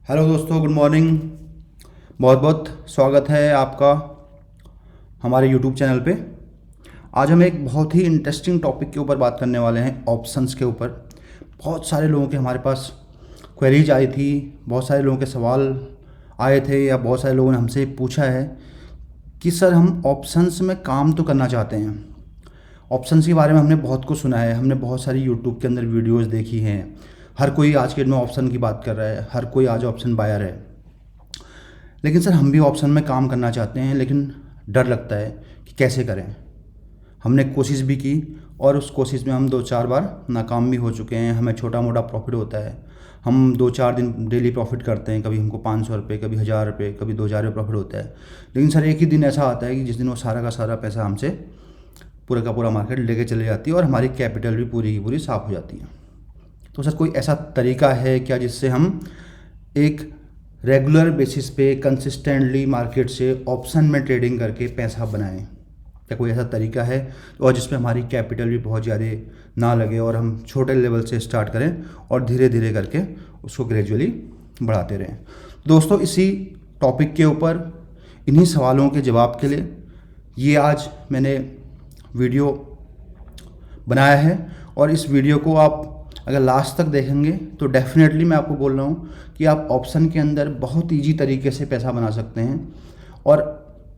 Hello दोस्तों, good morning. बहुत बहुत स्वागत है आपका हमारे यूट्यूब चैनल पे। आज हम एक बहुत ही इंटरेस्टिंग टॉपिक के ऊपर बात करने वाले हैं, ऑप्शंस के ऊपर। बहुत सारे लोगों के हमारे पास क्वेरीज आई थी, बहुत सारे लोगों के सवाल आए थे, या बहुत सारे लोगों ने हमसे पूछा है कि सर हम ऑप्शंस में काम तो करना चाहते हैं। ऑप्शंस के बारे में हमने बहुत कुछ सुना है, हमने बहुत सारी यूट्यूब के अंदर वीडियोस देखी हैं। हर कोई आज के डेट में ऑप्शन की बात कर रहा है, हर कोई आज ऑप्शन बायर है। लेकिन सर हम भी ऑप्शन में काम करना चाहते हैं, लेकिन डर लगता है कि कैसे करें। हमने कोशिश भी की और उस कोशिश में हम 2-4 बार नाकाम भी हो चुके हैं। हमें छोटा मोटा प्रॉफिट होता है, हम 2-4 दिन डेली प्रॉफिट करते हैं, कभी हमको 500 रुपये, कभी 1000 रुपये, कभी 2000 रुपये प्रॉफिट होता है। लेकिन सर एक ही दिन ऐसा आता है कि जिस दिन वो सारा का सारा पैसा हमसे पूरा का पूरा मार्केट लेके चले जाती है और हमारी कैपिटल भी पूरी की पूरी साफ़ हो जाती है। तो सर कोई ऐसा तरीका है क्या जिससे हम एक रेगुलर बेसिस पे कंसिस्टेंटली मार्केट से ऑप्शन में ट्रेडिंग करके पैसा बनाएं? क्या कोई ऐसा तरीका है और जिसमें हमारी कैपिटल भी बहुत ज़्यादा ना लगे और हम छोटे लेवल से स्टार्ट करें और धीरे धीरे करके उसको ग्रेजुअली बढ़ाते रहें? दोस्तों, इसी टॉपिक के ऊपर, इन्हीं सवालों के जवाब के लिए ये आज मैंने वीडियो बनाया है। और इस वीडियो को आप अगर लास्ट तक देखेंगे तो डेफिनेटली मैं आपको बोल रहा हूँ कि आप ऑप्शन के अंदर बहुत ईजी तरीके से पैसा बना सकते हैं। और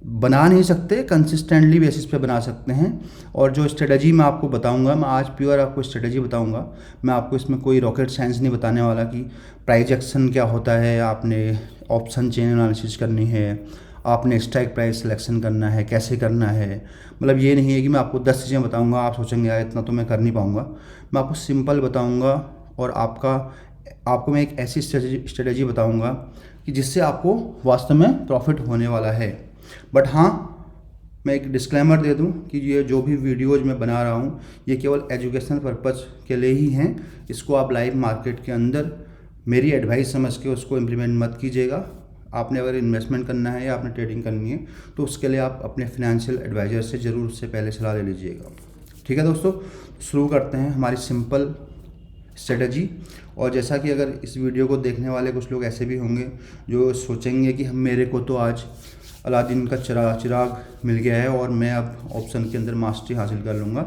बना नहीं सकते, कंसिस्टेंटली बेसिस पे बना सकते हैं। और जो स्ट्रेटजी मैं आपको बताऊंगा, मैं आज प्योर आपको स्ट्रेटजी बताऊंगा। मैं आपको इसमें कोई रॉकेट साइंस नहीं बताने वाला कि प्राइस एक्शन क्या होता है, आपने ऑप्शन चेन एनालिसिस करनी है, आपने स्ट्राइक प्राइस सिलेक्शन करना है, कैसे करना है। मतलब ये नहीं है कि मैं आपको 10 चीज़ें बताऊंगा, आप सोचेंगे यार इतना तो मैं कर नहीं पाऊंगा। मैं आपको सिंपल बताऊंगा और आपको मैं एक ऐसी स्ट्रेटजी बताऊंगा कि जिससे आपको वास्तव में प्रॉफिट होने वाला है। बट हाँ, मैं एक डिस्क्लेमर दे दूं कि ये जो भी वीडियोज मैं बना रहा हूँ ये केवल एजुकेशनल पर्पज़ के लिए ही हैं। इसको आप लाइव मार्केट के अंदर मेरी एडवाइस समझ के उसको इम्प्लीमेंट मत कीजिएगा। आपने अगर इन्वेस्टमेंट करना है या आपने ट्रेडिंग करनी है तो उसके लिए आप अपने फिनेंशियल एडवाइज़र से ज़रूर उससे पहले सलाह ले लीजिएगा। ठीक है दोस्तों, शुरू करते हैं हमारी सिंपल स्ट्रेटजी। और जैसा कि अगर इस वीडियो को देखने वाले कुछ लोग ऐसे भी होंगे जो सोचेंगे कि हम मेरे को तो आज अलादीन का चिराग मिल गया है और मैं अब ऑप्शन के अंदर मास्टरी हासिल कर लूँगा।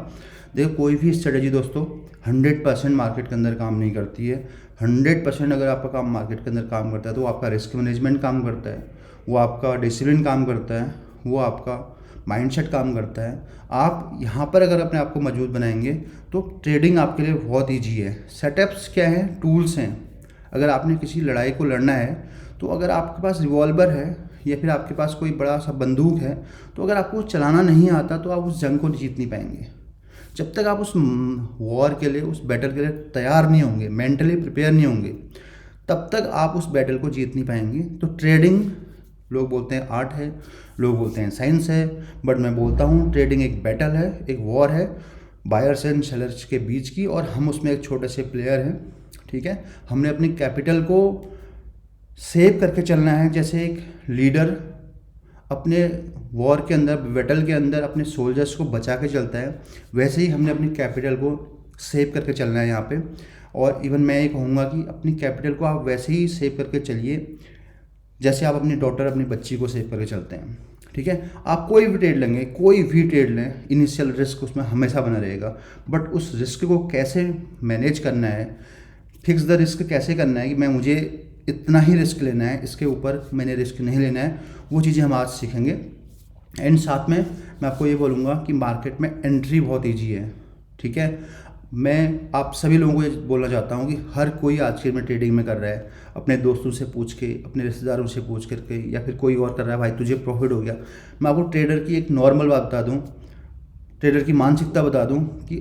देखो, कोई भी स्ट्रेटजी दोस्तों 100% मार्केट के अंदर काम नहीं करती है। 100% अगर आपका काम मार्केट के अंदर काम करता है तो वो आपका रिस्क मैनेजमेंट काम करता है, वो आपका डिसिप्लिन काम करता है, वो आपका माइंडसेट काम करता है। आप यहाँ पर अगर अपने आप को मजबूत बनाएंगे तो ट्रेडिंग आपके लिए बहुत ईजी है। सेटअप्स क्या हैं? टूल्स हैं। अगर आपने किसी लड़ाई को लड़ना है तो अगर आपके पास रिवॉल्वर है या फिर आपके पास कोई बड़ा सा बंदूक है, तो अगर आपको चलाना नहीं आता तो आप उस जंग को जीत नहीं पाएंगे। जब तक आप उस वॉर के लिए, उस बैटल के लिए तैयार नहीं होंगे, मेंटली प्रिपेयर नहीं होंगे, तब तक आप उस बैटल को जीत नहीं पाएंगे। तो ट्रेडिंग, लोग बोलते हैं आर्ट है, लोग बोलते हैं साइंस है, बट मैं बोलता हूँ ट्रेडिंग एक बैटल है, एक वॉर है बायर्स एंड सेलर्स के बीच की, और हम उसमें एक छोटे से प्लेयर हैं। ठीक है, हमने अपनी कैपिटल को सेव करके चलना है। जैसे एक लीडर अपने वॉर के अंदर, बैटल के अंदर अपने सोल्जर्स को बचा के चलता है, वैसे ही हमने अपनी कैपिटल को सेव करके चलना है यहाँ पे। और इवन मैं ये कहूँगा कि अपनी कैपिटल को आप वैसे ही सेव करके चलिए जैसे आप अपनी डॉटर, अपनी बच्ची को सेव करके चलते हैं। ठीक है, आप कोई भी ट्रेड लेंगे, कोई भी ट्रेड लें, इनिशियल रिस्क उसमें हमेशा बना रहेगा। बट उस रिस्क को कैसे मैनेज करना है, फिक्स द रिस्क कैसे करना है कि मुझे इतना ही रिस्क लेना है, इसके ऊपर मैंने रिस्क नहीं लेना है, वो चीज़ें हम आज सीखेंगे। एंड साथ में मैं आपको ये बोलूँगा कि मार्केट में एंट्री बहुत ईजी है। ठीक है, मैं आप सभी लोगों को ये बोलना चाहता हूँ कि हर कोई आज के में ट्रेडिंग में कर रहा है। अपने दोस्तों से पूछ के, अपने रिश्तेदारों से पूछ करके, या फिर कोई और कर रहा है, भाई तुझे प्रॉफिट हो गया। मैं आपको ट्रेडर की एक नॉर्मल बात बता दूँ, ट्रेडर की मानसिकता बता दूँ कि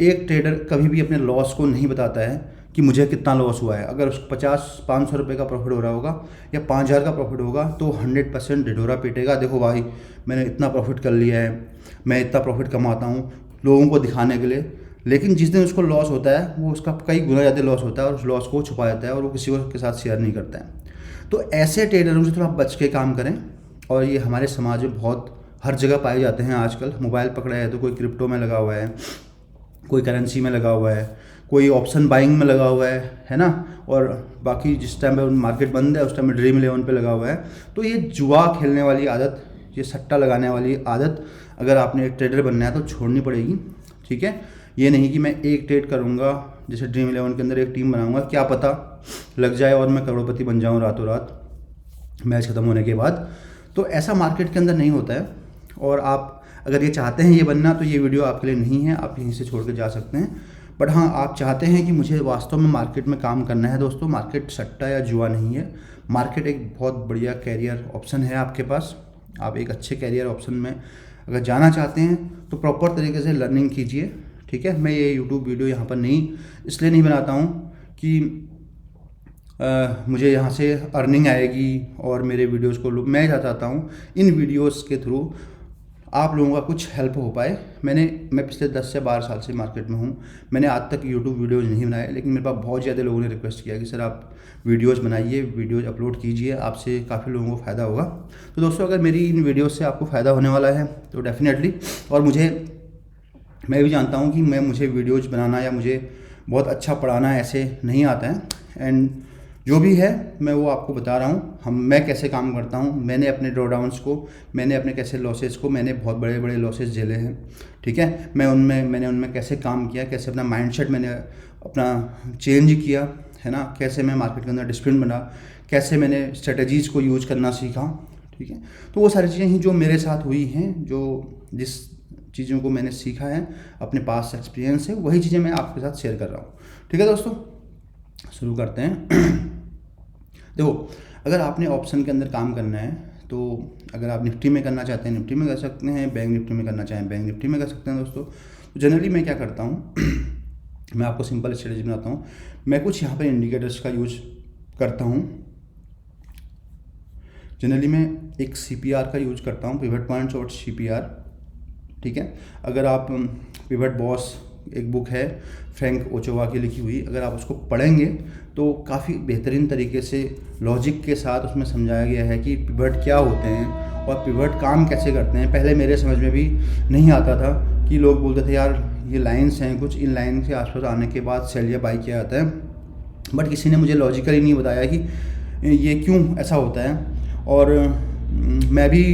एक ट्रेडर कभी भी अपने लॉस को नहीं बताता है कि मुझे कितना लॉस हुआ है। अगर उसको 50-500 रुपये का प्रॉफिट हो रहा होगा या 5000 का प्रॉफिट होगा तो 100% ढिढोरा पीटेगा, देखो भाई मैंने इतना प्रॉफिट कर लिया है, मैं इतना प्रॉफिट कमाता हूँ, लोगों को दिखाने के लिए। लेकिन जिस दिन उसको लॉस होता है, वो उसका कई गुना ज़्यादा लॉस होता है और उस लॉस को छुपा जाता है और वो किसी को के साथ शेयर नहीं करता है। तो ऐसे ट्रेडरों से थोड़ा बच के काम करें। और ये हमारे समाज में बहुत हर जगह पाए जाते हैं आजकल। मोबाइल पकड़ा है तो कोई क्रिप्टो में लगा हुआ है, कोई करेंसी में लगा हुआ है, कोई ऑप्शन बाइंग में लगा हुआ है ना, और बाकी जिस टाइम पे मार्केट बंद है उस टाइम में ड्रीम 11 पे लगा हुआ है। तो ये जुआ खेलने वाली आदत, ये सट्टा लगाने वाली आदत अगर आपने एक ट्रेडर बनना है तो छोड़नी पड़ेगी, ठीक है। ये नहीं कि मैं एक ट्रेड करूँगा, जैसे ड्रीम 11 के अंदर एक टीम बनाऊँगा, क्या पता लग जाए और मैं करोड़पति बन जाऊँ रातों रात मैच ख़त्म होने के बाद। तो ऐसा मार्केट के अंदर नहीं होता है। और आप अगर ये चाहते हैं ये बनना, तो ये वीडियो आपके लिए नहीं है, आप यहीं से छोड़ के जा सकते हैं। बट हाँ, आप चाहते हैं कि मुझे वास्तव में मार्केट में काम करना है दोस्तों, मार्केट सट्टा या जुआ नहीं है। मार्केट एक बहुत बढ़िया कैरियर ऑप्शन है आपके पास। आप एक अच्छे कैरियर ऑप्शन में अगर जाना चाहते हैं तो प्रॉपर तरीके से लर्निंग कीजिए, ठीक है। मैं ये यूट्यूब वीडियो यहाँ पर इसलिए नहीं बनाता हूँ कि मुझे यहाँ से अर्निंग आएगी और मेरे वीडियोज़ को लोग, मैं चाहता हूँ इन वीडियोज़ के थ्रू आप लोगों का कुछ हेल्प हो पाए। मैं पिछले 10 से 12 साल से मार्केट में हूँ। मैंने आज तक यूट्यूब वीडियोज़ नहीं बनाए, लेकिन मेरे पास बहुत ज़्यादा लोगों ने रिक्वेस्ट किया कि सर आप वीडियोज़ बनाइए, वीडियोज़ अपलोड कीजिए, आपसे काफ़ी लोगों को फ़ायदा होगा। तो दोस्तों, अगर मेरी इन वीडियोज़ से आपको फ़ायदा होने वाला है तो डेफिनेटली, और मैं भी जानता हूँ कि मुझे वीडियोज़ बनाना या मुझे बहुत अच्छा पढ़ाना ऐसे नहीं आता है, एंड जो भी है मैं वो आपको बता रहा हूँ। मैं कैसे काम करता हूँ, मैंने अपने ड्रॉडाउन्स को, मैंने अपने कैसे लॉसेस को, मैंने बहुत बड़े बड़े लॉसेस झेले हैं, ठीक है। मैंने उनमें कैसे काम किया, कैसे अपना माइंडसेट मैंने अपना चेंज किया, है ना, कैसे मैं मार्केट के अंदर डिसिप्लिन बना, कैसे मैंने स्ट्रेटजीज़ को यूज़ करना सीखा, ठीक है। तो वो सारी चीज़ें ही जो मेरे साथ हुई हैं, जिस चीज़ों को मैंने सीखा है अपने पास एक्सपीरियंस है, वही चीज़ें मैं आपके साथ शेयर कर रहा हूँ, ठीक है दोस्तों। शुरू करते हैं। देखो, अगर आपने ऑप्शन के अंदर काम करना है तो अगर आप निफ्टी में करना चाहते हैं निफ्टी में कर सकते हैं, बैंक निफ्टी में करना चाहें बैंक निफ्टी में कर सकते हैं दोस्तों। तो जनरली मैं क्या करता हूँ मैं आपको सिंपल स्ट्रेटजी बनाता हूँ। मैं कुछ यहाँ पर इंडिकेटर्स का यूज करता हूँ। जनरली मैं एक CPR का यूज करता हूँ, पिवट पॉइंट्स और CPR, ठीक है। अगर आप पिवट बॉस, एक बुक है फ्रैंक ओचोवा की लिखी हुई, अगर आप उसको पढ़ेंगे तो काफ़ी बेहतरीन तरीके से लॉजिक के साथ उसमें समझाया गया है कि पिवट क्या होते हैं और पिवट काम कैसे करते हैं। पहले मेरे समझ में भी नहीं आता था कि लोग बोलते थे यार ये लाइंस हैं कुछ, इन लाइन के आसपास आने के बाद सेल या बाई किया जाता है, बट किसी ने मुझे लॉजिकली नहीं बताया कि ये क्यों ऐसा होता है। और मैं भी,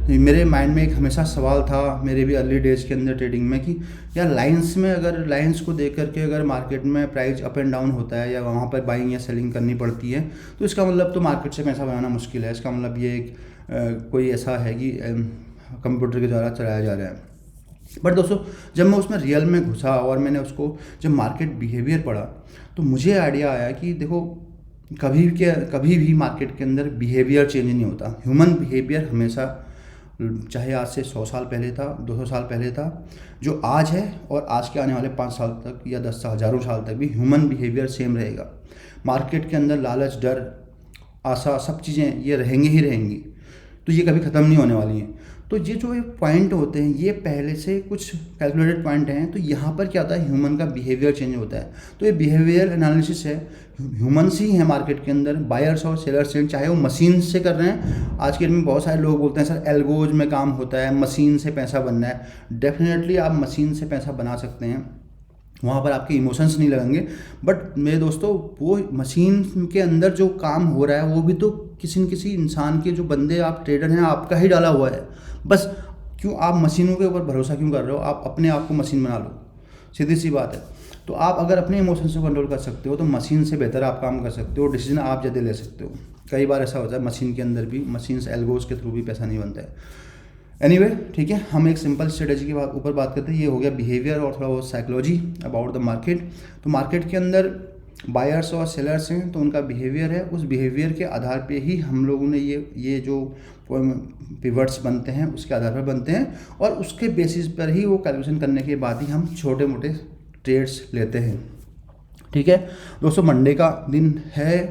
मेरे माइंड में एक हमेशा सवाल था मेरे भी अर्ली डेज के अंदर ट्रेडिंग में कि यार लाइंस में, अगर लाइंस को देख करके अगर मार्केट में प्राइस अप एंड डाउन होता है या वहाँ पर बाइंग या सेलिंग करनी पड़ती है, तो इसका मतलब तो मार्केट से पैसा बनाना मुश्किल है। इसका मतलब ये कोई ऐसा है कि कंप्यूटर के द्वारा चलाया जा रहा है। बट दोस्तों, जब मैं उसमें रियल में घुसा और मैंने उसको जब मार्केट बिहेवियर पढ़ा तो मुझे आइडिया आया कि देखो, कभी भी मार्केट के अंदर बिहेवियर चेंज नहीं होता। ह्यूमन बिहेवियर हमेशा, चाहे आज से 100 साल पहले था, 200 साल पहले था, जो आज है और आज के आने वाले 5 साल तक या 10 साल, हज़ारों साल तक भी ह्यूमन बिहेवियर सेम रहेगा। मार्केट के अंदर लालच, डर, आशा, सब चीज़ें ये रहेंगी ही रहेंगी, तो ये कभी ख़त्म नहीं होने वाली हैं। तो ये जो पॉइंट होते हैं ये पहले से कुछ कैलकुलेटेड पॉइंट हैं। तो यहाँ पर क्या होता है, ह्यूमन का बिहेवियर चेंज होता है। तो ये बिहेवियर एनालिसिस है, ह्यूमन्स ही हैं मार्केट के अंदर, बायर्स और सेलर्स हैं, चाहे वो मशीन से कर रहे हैं। आज के डेट में बहुत सारे लोग बोलते हैं सर एल्गोज में काम होता है, मशीन से पैसा बनना है। डेफिनेटली आप मशीन से पैसा बना सकते हैं, वहाँ पर आपके इमोशंस नहीं लगेंगे। बट मेरे दोस्तों, वो मशीन के अंदर जो काम हो रहा है वो भी तो किसी न किसी इंसान के, जो बंदे आप ट्रेडर हैं आपका ही डाला हुआ है। बस क्यों आप मशीनों के ऊपर भरोसा क्यों कर रहे हो? आप अपने आप को मशीन बना लो, सीधी सी बात है। तो आप अगर अपने इमोशंस को कंट्रोल कर सकते हो तो मशीन से बेहतर आप काम कर सकते हो, डिसीजन आप ज़्यादा ले सकते हो। कई बार ऐसा होता है मशीन के अंदर भी, मशीन से एल्गोज के थ्रू भी पैसा नहीं बनता है। एनीवे, ठीक है, हम एक सिंपल स्ट्रेटजी के ऊपर बात करते हैं। ये हो गया बिहेवियर और थोड़ा बहुत साइकोलॉजी अबाउट द मार्केट। तो मार्केट के अंदर बायर्स और सेलर्स हैं, तो उनका बिहेवियर है, उस बिहेवियर के आधार पे ही हम लोगों ने ये जो पिवट्स बनते हैं उसके आधार पर बनते हैं, और उसके बेसिस पर ही वो कैलकुलेशन करने के बाद ही हम छोटे मोटे ट्रेड्स लेते हैं। ठीक है दोस्तों, मंडे का दिन है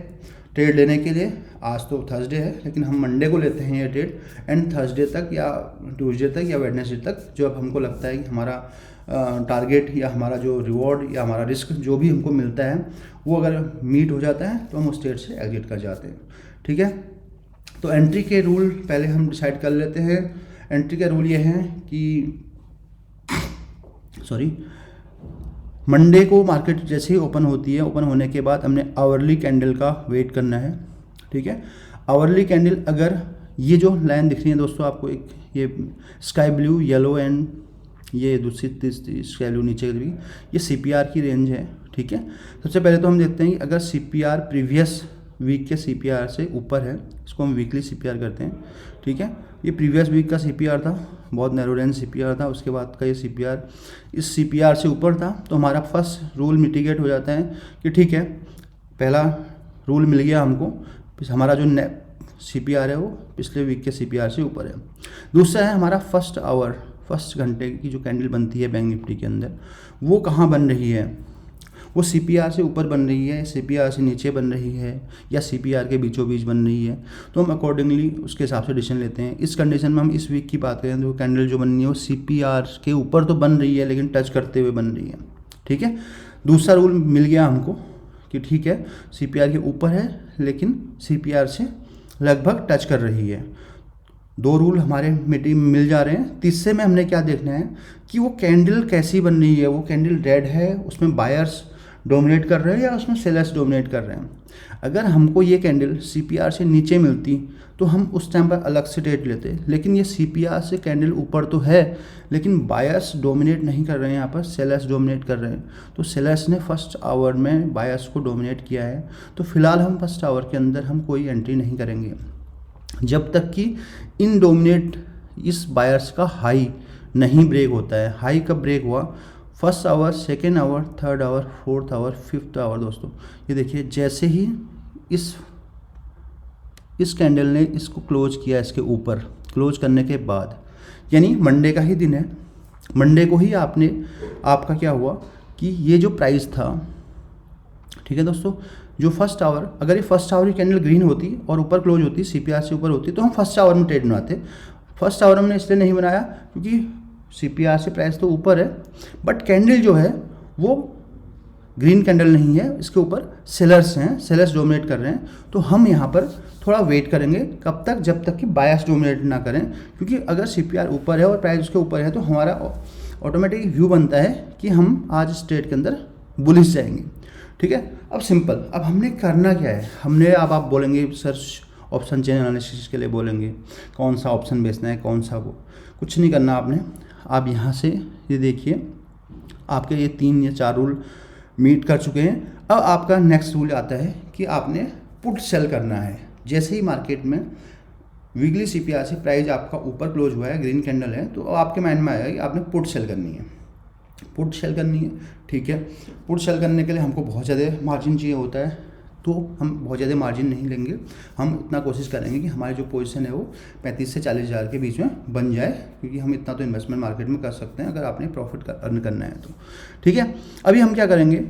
ट्रेड लेने के लिए। आज तो थर्सडे है, लेकिन हम मंडे को लेते हैं ये ट्रेड, एंड थर्सडे तक या ट्यूसडे तक या वेडनेसडे तक, जो अब हमको लगता है कि हमारा टारगेट या हमारा जो रिवॉर्ड या हमारा रिस्क जो भी हमको मिलता है वो अगर मीट हो जाता है तो हम उस ट्रेड से एग्जिट कर जाते हैं। ठीक है, तो एंट्री के रूल पहले हम डिसाइड कर लेते हैं। एंट्री का रूल ये है कि मंडे को मार्केट जैसे ही ओपन होती है, ओपन होने के बाद हमने आवरली कैंडल का वेट करना है, ठीक है। आवरली कैंडल अगर ये जो लाइन दिख रही है दोस्तों आपको, एक ये स्काई ब्लू, येलो एंड ये दूसरी तीसरी स्काई ब्लू नीचे की, ये CPR की रेंज है, ठीक है। सबसे पहले तो हम देखते हैं कि अगर CPR प्रीवियस वीक के CPR से ऊपर है, इसको हम वीकली CPR करते हैं, ठीक है। ये प्रीवियस वीक का CPR था, बहुत नैरो रेंज CPR था, उसके बाद का ये CPR इस CPR से ऊपर था, तो हमारा फर्स्ट रूल मिटिगेट हो जाता है कि ठीक है, पहला रूल मिल गया हमको, हमारा जो CPR है वो पिछले वीक के CPR से ऊपर है। दूसरा है हमारा फर्स्ट घंटे की जो कैंडल बनती है बैंक निफ्टी के अंदर, वो कहाँ बन रही है, वो CPR से ऊपर बन रही है, CPR से नीचे बन रही है, या CPR के बीचों बीच बन रही है, तो हम अकॉर्डिंगली उसके हिसाब से डिसीजन लेते हैं। इस कंडीशन में हम इस वीक की बात करें तो कैंडल जो बन रही है वो CPR के ऊपर तो बन रही है, लेकिन टच करते हुए बन रही है, ठीक है। दूसरा रूल मिल गया हमको कि ठीक है, CPR के ऊपर है लेकिन CPR से लगभग टच कर रही है। दो रूल हमारे मिल जा रहे हैं। तीसरे में हमने क्या देखना है कि वो कैंडल कैसी बन रही है, वो कैंडल रेड है, उसमें बायर्स डोमिनेट कर रहे हैं या उसमें सेलर्स डोमिनेट कर रहे हैं। अगर हमको ये कैंडल CPR से नीचे मिलती तो हम उस टाइम पर अलग से ट्रेड लेते, लेकिन ये CPR से कैंडल ऊपर तो है लेकिन बायर्स डोमिनेट नहीं कर रहे हैं, यहाँ पर सेलर्स डोमिनेट कर रहे हैं। तो सेलर्स ने फर्स्ट आवर में बायर्स को डोमिनेट किया है, तो फिलहाल हम फर्स्ट आवर के अंदर हम कोई एंट्री नहीं करेंगे जब तक कि इन डोमिनेट इस बायर्स का हाई नहीं ब्रेक होता है। हाई कब ब्रेक हुआ, first hour, second hour, third hour, fourth hour, fifth hour. दोस्तों ये देखिए, जैसे ही इस कैंडल ने इसको क्लोज किया, इसके ऊपर क्लोज करने के बाद, यानी मंडे का ही दिन है, मंडे को ही आपका क्या हुआ कि ये जो प्राइस था, ठीक है दोस्तों, जो फर्स्ट आवर, अगर ये फर्स्ट आवर की कैंडल ग्रीन होती और ऊपर क्लोज होती, CPR से ऊपर होती, तो हम फर्स्ट आवर में ट्रेड बनाते। फर्स्ट आवर हमने इसलिए नहीं बनाया क्योंकि CPR से प्राइस तो ऊपर है, बट कैंडल जो है वो ग्रीन कैंडल नहीं है, इसके ऊपर सेलर्स हैं, सेलर्स डोमिनेट कर रहे हैं। तो हम यहाँ पर थोड़ा वेट करेंगे, कब तक, जब तक कि बायर्स डोमिनेट ना करें, क्योंकि अगर CPR ऊपर है और प्राइस उसके ऊपर है तो हमारा ऑटोमेटिक व्यू बनता है कि हम आज इस ट्रेड के अंदर बुलिश जाएंगे, ठीक है। अब सिंपल, अब हमने करना क्या है, हमने, अब आप बोलेंगे सर ऑप्शन चेन एनालिसिस के लिए बोलेंगे कौन सा ऑप्शन बेचना है, कौन सा, वो कुछ नहीं करना आपने। आप यहाँ से ये देखिए, आपके ये 3 या 4 रूल मीट कर चुके हैं। अब आपका नेक्स्ट रूल आता है कि आपने पुट सेल करना है। जैसे ही मार्केट में वीकली CPR से प्राइस आपका ऊपर क्लोज हुआ है, ग्रीन कैंडल है, तो आपके माइंड में आएगा कि आपने पुट सेल करनी है, पुट सेल करनी है, ठीक है। पुट सेल करने के लिए हमको बहुत ज़्यादा मार्जिन चाहिए होता है, तो हम बहुत ज़्यादा मार्जिन नहीं लेंगे, हम इतना कोशिश करेंगे कि हमारी जो पोजीशन है वो 35 से 40 हज़ार के बीच में बन जाए, क्योंकि हम इतना तो इन्वेस्टमेंट मार्केट में कर सकते हैं अगर आपने प्रॉफिट अर्न करना है तो, ठीक है। अभी हम क्या करेंगे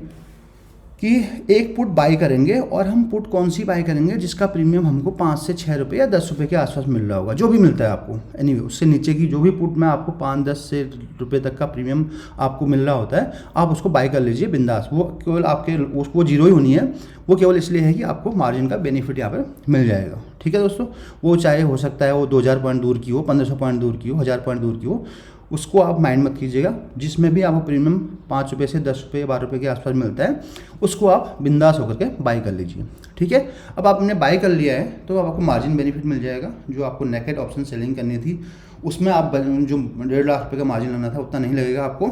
कि एक पुट बाई करेंगे, और हम पुट कौन सी बाई करेंगे जिसका प्रीमियम हमको 5 से 6 रुपये या 10 रुपये के आसपास मिल रहा होगा, जो भी मिलता है आपको, एनीवे उससे नीचे की जो भी पुट में आपको 5-10 से रुपये तक का प्रीमियम आपको मिल रहा होता है, आप उसको बाई कर लीजिए बिंदास। वो केवल आपके उसको जीरो ही होनी है, वो केवल इसलिए है कि आपको मार्जिन का बेनिफिट यहाँ पर मिल जाएगा, ठीक है दोस्तों। वो चाहे हो सकता है वो 2000 पॉइंट दूर की हो, 1500 पॉइंट दूर की हो, 1000 पॉइंट दूर की हो, उसको आप माइंड मत कीजिएगा। जिसमें भी आपको प्रीमियम 5 रुपये से 10 रुपये 12 रुपये के आसपास मिलता है, उसको आप बिंदास होकर के बाई कर लीजिए, ठीक है। अब आपने बाई कर लिया है तो अब आपको मार्जिन बेनिफिट मिल जाएगा। जो आपको नेकेड ऑप्शन सेलिंग करनी थी उसमें आप जो 1.5 लाख रुपये का मार्जिन लाना था उतना नहीं लगेगा आपको,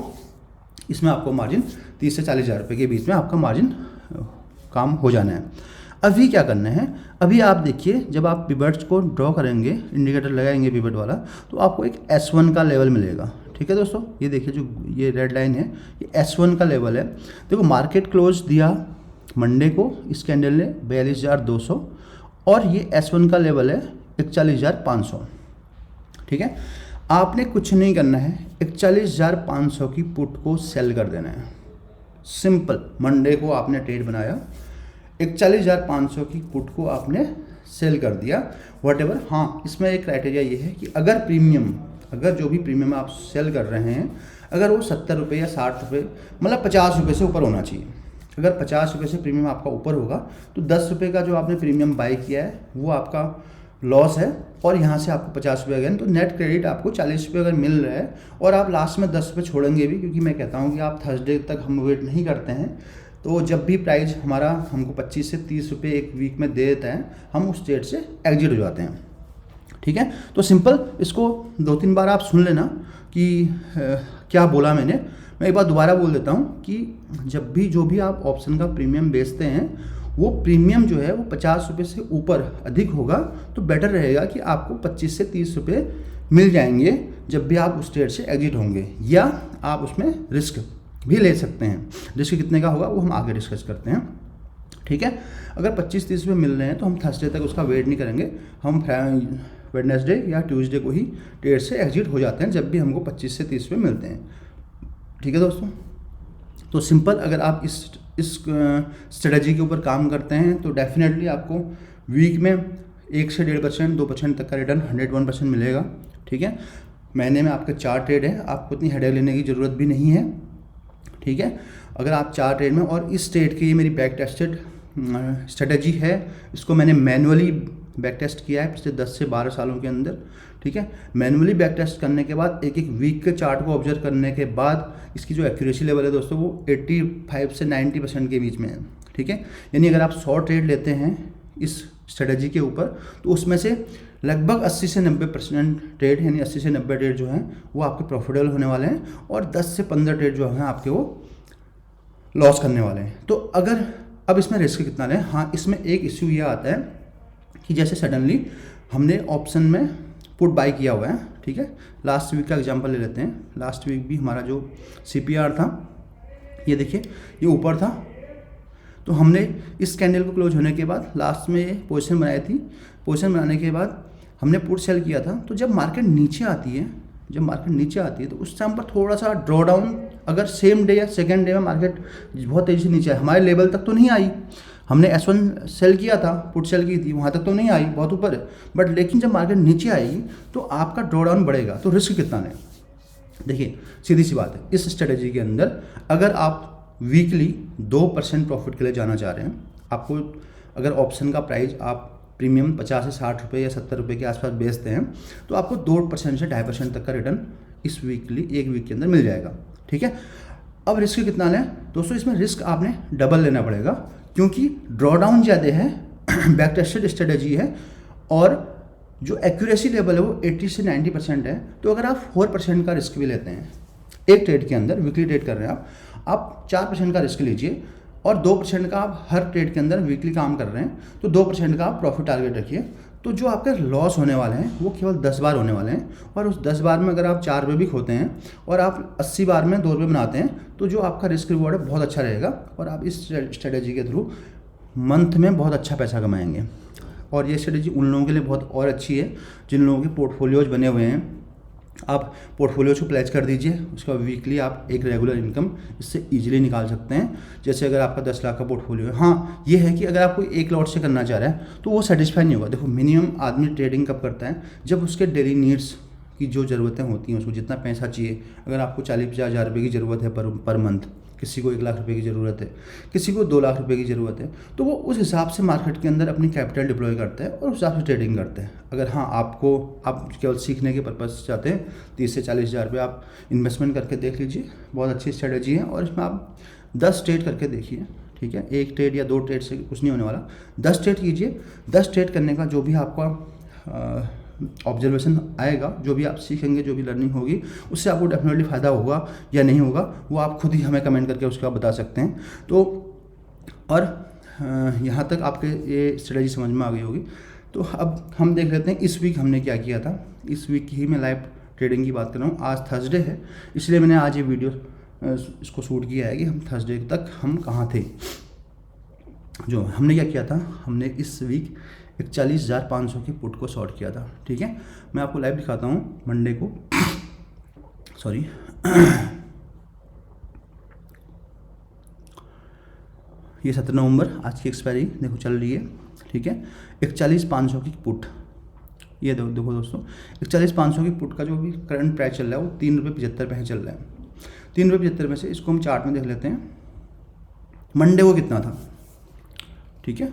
इसमें आपको मार्जिन 30 से 40 हज़ार रुपये के बीच में आपका मार्जिन काम हो जाना है। अभी क्या करना है, अभी आप देखिए, जब आप पिवट्स को ड्रॉ करेंगे, इंडिकेटर लगाएंगे पिवट वाला, तो आपको एक S1 का लेवल मिलेगा, ठीक है दोस्तों। ये देखिए, जो ये रेड लाइन है ये S1 का लेवल है। देखो मार्केट क्लोज दिया मंडे को इस कैंडल ने 42,200, और ये S1 का लेवल है 41,500, ठीक है। आपने कुछ नहीं करना है, 41,500 की पुट को सेल कर देना है, सिंपल। मंडे को आपने ट्रेड बनाया, 41,500 की पुट को आपने सेल कर दिया, व्हाटएवर। हाँ, इसमें एक क्राइटेरिया ये है कि अगर जो भी प्रीमियम आप सेल कर रहे हैं, अगर वो 70 रुपये या 60 रुपये, मतलब 50 रुपये से ऊपर होना चाहिए। अगर 50 रुपये से प्रीमियम आपका ऊपर होगा तो 10 रुपये का जो आपने प्रीमियम बाई किया है वो आपका लॉस है और यहाँ से आपको 50 रुपये अगेन, तो नेट क्रेडिट आपको 40 रुपये अगर मिल रहा है और आप लास्ट में 10 रुपये छोड़ेंगे भी, क्योंकि मैं कहता हूँ कि आप थर्सडे तक हम वेट नहीं करते हैं, तो जब भी प्राइस हमारा हमको 25 से 30 रुपये एक वीक में दे देता है, हम उस ट्रेड से एग्जिट हो जाते हैं। ठीक है, तो सिंपल इसको 2-3 बार आप सुन लेना कि क्या बोला मैंने। मैं एक बार दोबारा बोल देता हूँ कि जब भी जो भी आप ऑप्शन का प्रीमियम बेचते हैं, वो प्रीमियम जो है वो 50 रुपये से ऊपर अधिक होगा तो बेटर रहेगा कि आपको 25 से 30 रुपये मिल जाएंगे जब भी आप उस ट्रेड से एग्जिट होंगे, या आप उसमें रिस्क भी ले सकते हैं। रिस्क कितने का होगा वो हम आगे डिस्कस करते हैं। ठीक है, अगर 25-30 रुपये मिल रहे हैं तो हम थर्सडे तक उसका वेट नहीं करेंगे, हम वेडनेसडे या ट्यूसडे को ही ट्रेड से एग्जिट हो जाते हैं जब भी हमको 25 से 30 रुपये मिलते हैं। ठीक है दोस्तों, तो सिंपल अगर आप इस स्ट्रेटजी के ऊपर काम करते हैं तो डेफिनेटली आपको वीक में 1 से 1.5%, 2% तक का रिटर्न 101% मिलेगा। ठीक है, महीने में आपके 4 ट्रेड है, आपको इतनी हेडेक लेने की ज़रूरत भी नहीं है। ठीक है, अगर आप 4 ट्रेड में, और इस ट्रेड की ये मेरी बैक टेस्टेड स्ट्रेटजी है, इसको मैंने मैनुअली बैक टेस्ट किया है पिछले 10 से 12 सालों के अंदर। ठीक है, मैनुअली बैक टेस्ट करने के बाद एक वीक के चार्ट को ऑब्जर्व करने के बाद इसकी जो एक्यूरेसी लेवल है दोस्तों वो 85 से 90% के बीच में है। ठीक है, यानी अगर आप 100 ट्रेड लेते हैं इस स्ट्रेटजी के ऊपर तो उसमें से लगभग 80 से 90% ट्रेड, यानी 80 से 90 ट्रेड जो हैं वो आपके प्रॉफिटेबल होने वाले हैं और 10 से 15 ट्रेड जो हैं आपके वो लॉस करने वाले हैं। तो अगर अब इसमें रिस्क कितना लें, हाँ इसमें एक इश्यू ये आता है कि जैसे सडनली हमने ऑप्शन में पुट बाई किया हुआ है। ठीक है, लास्ट वीक का एग्जांपल ले लेते हैं। लास्ट वीक भी हमारा जो CPR था, ये देखिए ये ऊपर था, तो हमने इस कैंडल को क्लोज होने के बाद लास्ट में पोजीशन बनाई थी। पोजीशन बनाने के बाद हमने पुट सेल किया था। तो जब मार्केट नीचे आती है, तो उस टाइम पर थोड़ा सा ड्रॉ डाउन, अगर सेम डे या सेकेंड डे में मार्केट बहुत तेज़ी से नीचे आए, हमारे लेवल तक तो नहीं आई, हमने S1 सेल किया था, पुट सेल की थी, वहाँ तक तो नहीं आई, बहुत ऊपर है, बट लेकिन जब मार्केट नीचे आएगी तो आपका ड्रॉ डाउन बढ़ेगा। तो रिस्क कितना लें, देखिए सीधी सी बात है, इस स्ट्रेटजी के अंदर अगर आप वीकली 2% प्रॉफिट के लिए जाना चाह रहे हैं, आपको अगर ऑप्शन का प्राइस आप प्रीमियम 50 से 60 रुपये या 70 रुपये के आसपास बेचते हैं तो आपको 2% से 2.5% तक का रिटर्न इस वीकली एक वीक के अंदर मिल जाएगा। ठीक है, अब रिस्क कितना लें दोस्तों, इसमें रिस्क आपने डबल लेना पड़ेगा क्योंकि ड्रॉडाउन ज़्यादा है, बैक टेस्टेड स्ट्रेटजी है और जो एक्यूरेसी लेवल है वो 80 से 90% है। तो अगर आप 4% का रिस्क भी लेते हैं एक ट्रेड के अंदर, वीकली ट्रेड कर रहे हैं आप 4% का रिस्क लीजिए और 2% का आप हर ट्रेड के अंदर वीकली काम कर रहे हैं तो 2% का आप प्रॉफिट टारगेट रखिए। तो जो आपके लॉस होने वाले हैं वो केवल 10 बार होने वाले हैं और उस 10 बार में अगर आप 4 रुपये भी खोते हैं और आप 80 बार में 2 रुपये बनाते हैं तो जो आपका रिस्क रिवॉर्ड है बहुत अच्छा रहेगा और आप इस स्ट्रेटजी के थ्रू मंथ में बहुत अच्छा पैसा कमाएंगे। और ये स्ट्रेटजी उन लोगों के लिए बहुत और अच्छी है जिन लोगों के पोर्टफोलियोज बने हुए हैं। आप पोर्टफोलियोज को प्लेज कर दीजिए, उसका वीकली आप एक रेगुलर इनकम इससे इजीली निकाल सकते हैं। जैसे अगर आपका 10 लाख का पोर्टफोलियो है, हाँ ये है कि अगर आप कोई एक लॉट से करना चाह रहा है तो वो सेटिस्फाई नहीं होगा। देखो मिनिमम आदमी ट्रेडिंग कब करता है, जब उसके डेली नीड्स की जो ज़रूरतें होती हैं, उसको जितना पैसा चाहिए, अगर आपको 40-50 हज़ार रुपये की ज़रूरत है पर मंथ, किसी को 1 लाख रुपए की ज़रूरत है, किसी को 2 लाख रुपए की ज़रूरत है, तो वो उस हिसाब से मार्केट के अंदर अपनी कैपिटल डिप्लॉय करते हैं और उस हिसाब से ट्रेडिंग करते हैं। अगर हाँ आप केवल सीखने के पर्पज़ से चाहते हैं 30 से 40 हज़ार रुपये आप इन्वेस्टमेंट करके देख लीजिए, बहुत अच्छी स्ट्रेटजी है और इसमें आप 10 ट्रेड करके देखिए। ठीक है, 1 ट्रेड या 2 ट्रेड से कुछ नहीं होने वाला, 10 ट्रेड कीजिए। 10 ट्रेड करने का जो भी आपका ऑब्जर्वेशन आएगा, जो भी आप सीखेंगे, जो भी लर्निंग होगी, उससे आपको डेफिनेटली फ़ायदा होगा या नहीं होगा वो आप खुद ही हमें कमेंट करके उसका बता सकते हैं। तो और यहाँ तक आपके ये स्ट्रेटजी समझ में आ गई होगी। तो अब हम देख लेते हैं इस वीक हमने क्या किया था। इस वीक की ही मैं लाइव ट्रेडिंग की बात कर रहा हूँ। आज थर्सडे है इसलिए मैंने आज ये वीडियो इसको शूट किया है कि हम थर्सडे तक हम कहाँ थे। जो हमने क्या किया था, हमने इस वीक 41,500 की पुट को शॉर्ट किया था। ठीक है, मैं आपको लाइव दिखाता हूँ मंडे को, सॉरी ये 17 नवंबर आज की एक्सपायरी देखो चल रही है। ठीक है, 41,500 की पुट, ये देखो दोस्तों 41,500 की पुट का जो भी करंट प्राइस चल रहा है वो 3.75 रुपये चल रहा है। 3.75 रुपये में से इसको हम चार्ट में देख लेते हैं मंडे को कितना था। ठीक है,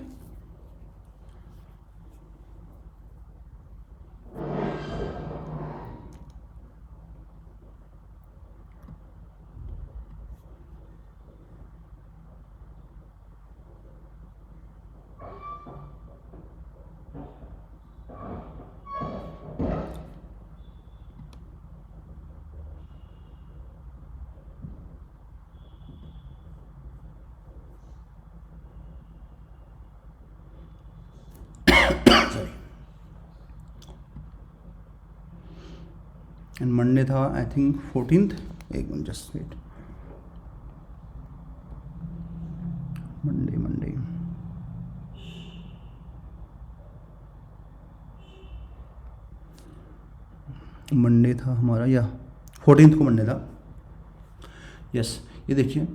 एंड मंडे था आई थिंक 14th। एक minute just wait, Monday Monday था हमारा, या 14th को मंडे था। यस, ये देखिए,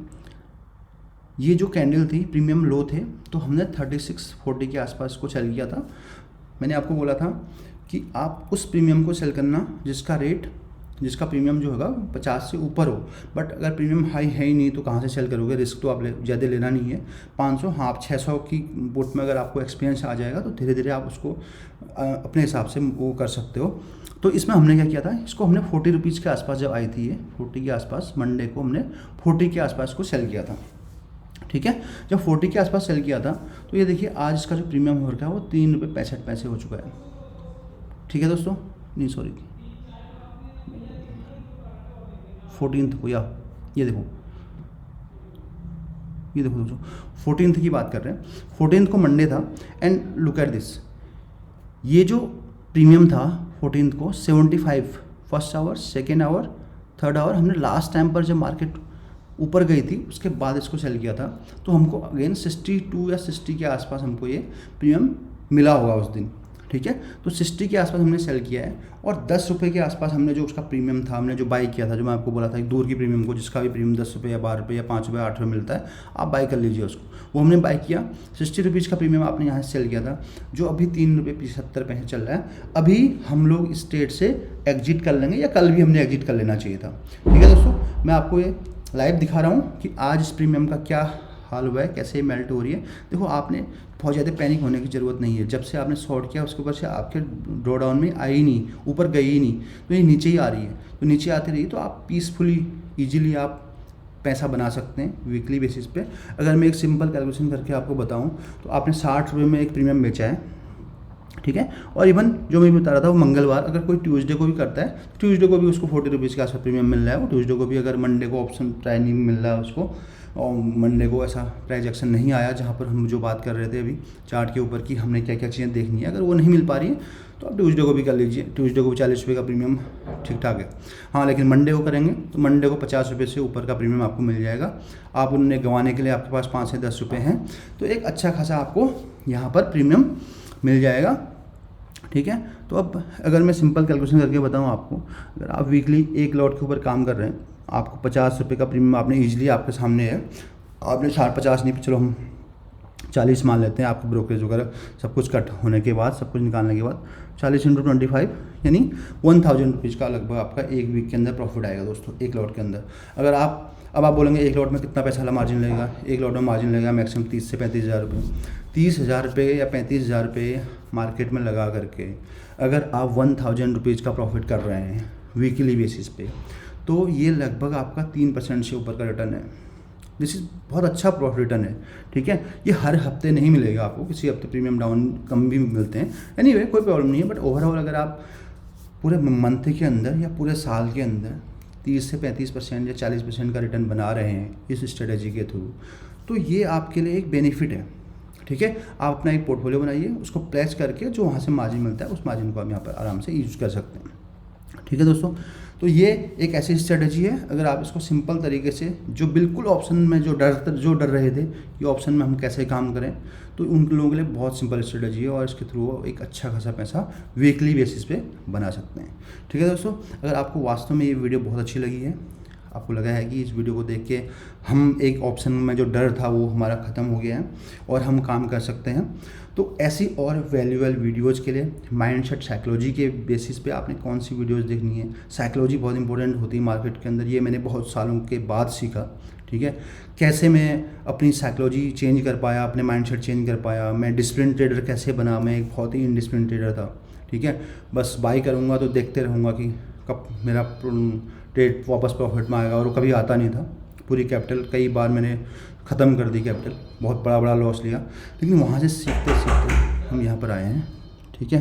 ये जो कैंडल थी प्रीमियम लो थे, तो हमने 3640 के आसपास को सेल किया था। मैंने आपको बोला था कि आप उस प्रीमियम को सेल करना जिसका प्रीमियम जो होगा 50 से ऊपर हो। बट अगर प्रीमियम हाई है ही नहीं तो कहाँ से सेल करोगे, रिस्क तो आप ज़्यादा लेना नहीं है। 500, हाँ, आप 600 की बुट में अगर आपको एक्सपीरियंस आ जाएगा तो धीरे धीरे आप उसको अपने हिसाब से वो कर सकते हो। तो इसमें हमने क्या किया था, इसको हमने 40 रुपीज़ के आसपास जब आई थी, ये 40 के आसपास मंडे को हमने 40 के आसपास को सेल किया था। ठीक है, जब 40 के आसपास सेल किया था तो ये देखिए आज इसका जो प्रीमियम हो रखा है वो 3 रुपये 65 पैसे हो चुका है। ठीक है दोस्तों, नहीं सॉरी 14th को, या ये देखो दोस्तों 14th की बात कर रहे हैं, 14th को मंडे था। एंड लुक एट दिस, ये जो प्रीमियम था 14th को 75 first hour, second hour, third hour, हमने लास्ट टाइम पर जब मार्केट ऊपर गई थी उसके बाद इसको सेल किया था, तो हमको अगेन 62 या 60 के आसपास हमको ये प्रीमियम मिला होगा उस दिन। ठीक है, तो 60 के आसपास हमने सेल किया है, और 10 रुपये के आसपास हमने जो उसका प्रीमियम था, हमने जो बाई किया था, जो मैं आपको बोला था, एक दूर की प्रीमियम को, जिसका भी प्रीमियम 10 रुपये या 12 रुपये या 5 रुपये 8 रुपये मिलता है, आप बाई कर लीजिए उसको। वो हमने बाई किया, 60 रुपीज़ का प्रीमियम आपने यहाँ से सेल किया था, जो अभी 3 रुपये 75 पैसे चल रहा है। अभी हम लोग इस ट्रेड से एग्जिट कर लेंगे, या कल भी हमने एग्जिट कर लेना चाहिए था। ठीक है दोस्तों, मैं आपको ये लाइव दिखा रहा हूँ कि आज इस प्रीमियम का क्या हाल हुआ है, कैसे मेल्ट हो रही है। देखो, आपने बहुत ज़्यादा पैनिक होने की ज़रूरत नहीं है। जब से आपने शॉर्ट किया उसके ऊपर से आपके ड्रॉ डाउन में आई ही नहीं, ऊपर गई ही नहीं, तो ये नीचे ही आ रही है। तो नीचे आती रही तो आप पीसफुली ईजिली आप पैसा बना सकते हैं वीकली बेसिस पे। अगर मैं एक सिंपल कैलकुलेशन करके आपको बताऊँ तो आपने 60 रुपये में एक प्रीमियम बेचा है। ठीक है, और इवन जो मैं बता रहा था वो मंगलवार, अगर कोई ट्यूसडे को भी करता है तो ट्यूसडे को भी उसको 40 रुपीज़ के आसपास प्रीमियम मिल रहा है। वो ट्यूसडे को भी, अगर मंडे को ऑप्शन प्राइस नहीं मिल रहा है उसको, और मंडे को ऐसा प्राइस एक्शन नहीं आया जहाँ पर हम जो बात कर रहे थे अभी चार्ट के ऊपर कि हमने क्या क्या चीज़ें देखनी है, अगर वो नहीं मिल पा रही है तो आप ट्यूसडे को भी कर लीजिए। ट्यूसडे को भी 40 रुपये का प्रीमियम ठीक ठाक है। हाँ, लेकिन मंडे को करेंगे तो मंडे को 50 रुपये से ऊपर का प्रीमियम आपको मिल जाएगा। आप उन्हें गंवाने के लिए आपके पास 5 से 10 रुपये हैं, तो एक अच्छा खासा आपको यहाँ पर प्रीमियम मिल जाएगा। ठीक है, तो अब अगर मैं सिंपल कैलकुलेशन करके बताऊँ आपको, अगर आप वीकली एक लॉट के ऊपर काम कर रहे हैं, आपको 50 रुपये का प्रीमियम आपने ईजिली आपके सामने है, आपने 50 नहीं, चलो हम 40 मान लेते हैं, आपको ब्रोकरेज वगैरह सब कुछ कट होने के बाद, सब कुछ निकालने के बाद 40 × 25 यानी 1000 रुपीज़ का लगभग आपका एक वीक के अंदर प्रॉफिट आएगा दोस्तों, एक लॉट के अंदर। अगर आप बोलेंगे एक लॉट में कितना पैसा वाला मार्जिन लगेगा, एक लॉट में मार्जिन लगेगा मैक्सिमम 30 से 35 हज़ार रुपये। 30,000 रुपये या 35,000 रुपये मार्केट में लगा करके अगर आप 1000 रुपीज़ का प्रॉफिट कर रहे हैं वीकली बेसिस पे, तो ये लगभग आपका 3% से ऊपर का रिटर्न है। दिस इज़ बहुत अच्छा प्रॉफिट रिटर्न है। ठीक है, ये हर हफ्ते नहीं मिलेगा आपको, किसी हफ्ते प्रीमियम डाउन कम भी मिलते हैं। एनीवे कोई प्रॉब्लम नहीं है, बट ओवरऑल अगर आप पूरे मंथ के अंदर या पूरे साल के अंदर 30 से 35% या 40% का रिटर्न बना रहे हैं इस स्ट्रेटेजी के थ्रू, तो ये आपके लिए एक बेनिफिट है। ठीक है, आप अपना एक पोर्टफोलियो बनाइए, उसको प्लेस करके जो वहाँ से मार्जिन मिलता है उस मार्जिन को आप यहाँ पर आराम से यूज़ कर सकते हैं। ठीक है दोस्तों, तो ये एक ऐसी स्ट्रेटजी है, अगर आप इसको सिंपल तरीके से, जो बिल्कुल ऑप्शन में जो डर रहे थे कि ऑप्शन में हम कैसे काम करें, तो उन लोगों के लिए बहुत सिंपल स्ट्रेटजी है, और इसके थ्रू एक अच्छा खासा पैसा वीकली बेसिस पे बना सकते हैं। ठीक है दोस्तों, अगर आपको वास्तव में ये वीडियो बहुत अच्छी लगी है, आपको लगा है कि इस वीडियो को देख के हम एक ऑप्शन में जो डर था वो हमारा ख़त्म हो गया है और हम काम कर सकते हैं, तो ऐसी और वैल्यूएबल वीडियोज़ के लिए माइंडसेट साइकोलॉजी के बेसिस पे आपने कौन सी वीडियोज़ देखनी है। साइकोलॉजी बहुत इंपॉर्टेंट होती है मार्केट के अंदर, ये मैंने बहुत सालों के बाद सीखा। ठीक है, कैसे मैं अपनी साइकोलॉजी चेंज कर पाया, अपने माइंडसेट चेंज कर पाया, मैं डिसिप्लिन ट्रेडर कैसे बना। मैं एक बहुत ही इनडिसिप्लिन ट्रेडर था। ठीक है, बस बाई करूँगा तो देखते रहूँगा कि कब मेरा ट्रेड वापस प्रॉफिट में आएगा, और वो कभी आता नहीं था। पूरी कैपिटल कई बार मैंने ख़त्म कर दी, कैपिटल बहुत बड़ा लॉस लिया, लेकिन वहाँ से सीखते सीखते हम यहाँ पर आए हैं। ठीक है।